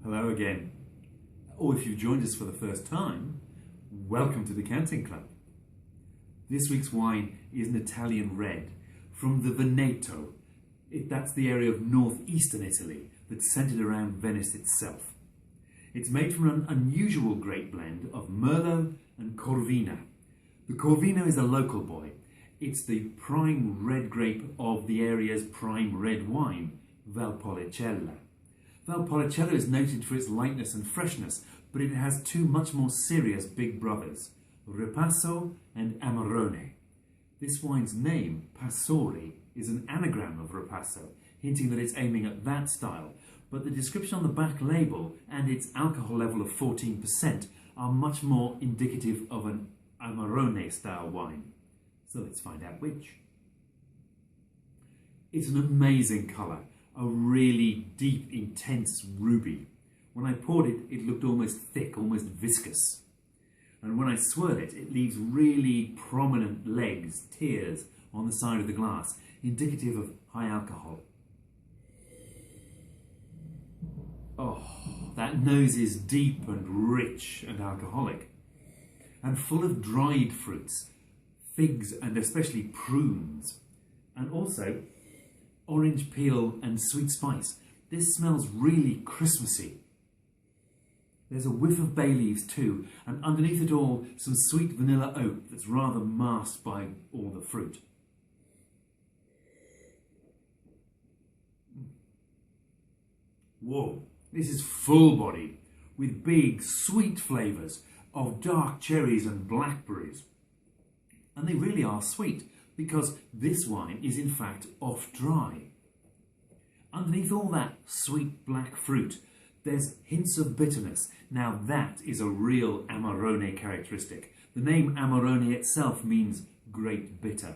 Hello again. Or if you've joined us for the first time, welcome to the Canting Club. This week's wine is an Italian red from the Veneto. That's the area of northeastern Italy that's centred around Venice itself. It's made from an unusual grape blend of Merlot and Corvina. The Corvino is a local boy. It's the prime red grape of the area's prime red wine, Valpolicella. Valpolicella is noted for its lightness and freshness, but it has two much more serious big brothers, Ripasso and Amarone. This wine's name, Passori, is an anagram of Ripasso, hinting that it's aiming at that style, but the description on the back label and its alcohol level of 14% are much more indicative of an Amarone style wine. So let's find out which. It's an amazing colour, a really deep, intense ruby. When I poured it, it looked almost thick, almost viscous. And when I swirl it, it leaves really prominent legs, tears, on the side of the glass, indicative of high alcohol. Oh, that nose is deep and rich and alcoholic, and full of dried fruits, figs and especially prunes, and also orange peel and sweet spice. This smells really Christmassy. There's a whiff of bay leaves too, and underneath it all, some sweet vanilla oak that's rather masked by all the fruit. Whoa, this is full-bodied, with big, sweet flavours of dark cherries and blackberries. And they really are sweet, because this wine is in fact off-dry. Underneath all that sweet black fruit, there's hints of bitterness. Now that is a real Amarone characteristic. The name Amarone itself means great bitter.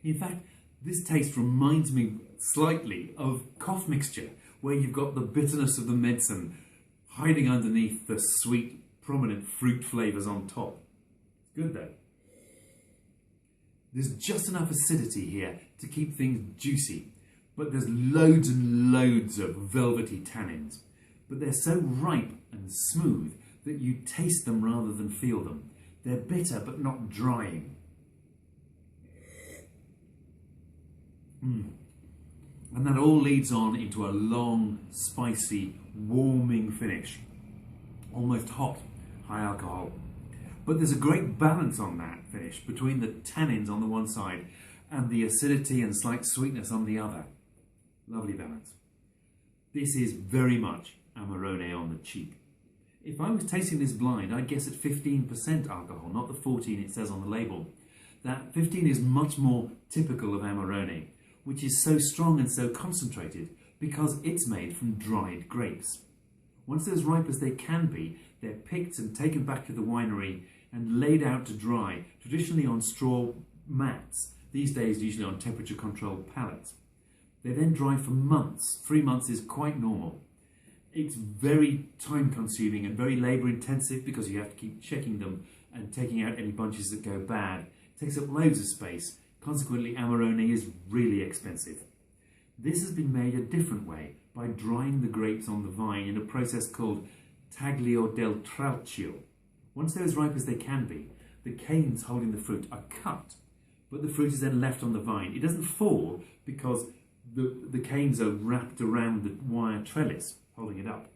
In fact, this taste reminds me slightly of cough mixture, where you've got the bitterness of the medicine hiding underneath the sweet, prominent fruit flavours on top. It's good though. There's just enough acidity here to keep things juicy, but there's loads and loads of velvety tannins. But they're so ripe and smooth that you taste them rather than feel them. They're bitter but not drying. And that all leads on into a long, spicy, warming finish. Almost hot, high alcohol. But there's a great balance on that finish between the tannins on the one side and the acidity and slight sweetness on the other. Lovely balance. This is very much Amarone on the cheap. If I was tasting this blind, I'd guess at 15% alcohol, not the 14 it says on the label. That 15 is much more typical of Amarone, which is so strong and so concentrated because it's made from dried grapes. Once they're as ripe as they can be, they're picked and taken back to the winery and laid out to dry, traditionally on straw mats, these days usually on temperature-controlled pallets. They then dry for months. 3 months is quite normal. It's very time-consuming and very labour-intensive because you have to keep checking them and taking out any bunches that go bad. It takes up loads of space. Consequently, Amarone is really expensive. This has been made a different way, by drying the grapes on the vine in a process called taglio del tralcio. Once they're as ripe as they can be, the canes holding the fruit are cut, but the fruit is then left on the vine. It doesn't fall because the canes are wrapped around the wire trellis, holding it up.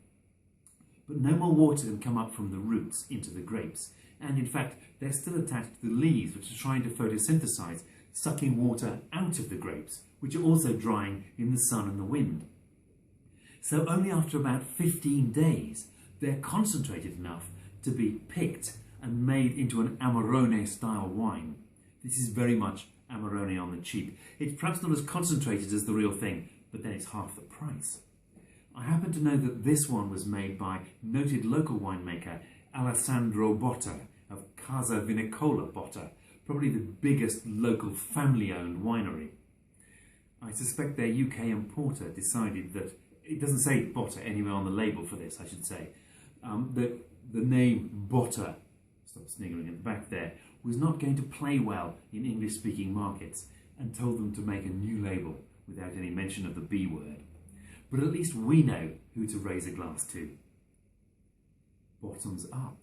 But no more water can come up from the roots into the grapes. And in fact, they're still attached to the leaves, which are trying to photosynthesize, sucking water out of the grapes, which are also drying in the sun and the wind. So only after about 15 days, they're concentrated enough to be picked and made into an Amarone style wine. This is very much Amarone on the cheap. It's perhaps not as concentrated as the real thing, but then it's half the price. I happen to know that this one was made by noted local winemaker Alessandro Botta of Casa Vinicola Botta, probably the biggest local family-owned winery. I suspect their UK importer decided that, it doesn't say Botta anywhere on the label for this, I should say, that the name Botta, stop sniggering at the back there, was not going to play well in English-speaking markets and told them to make a new label without any mention of the B word. but at least we know who to raise a glass to. Bottoms up.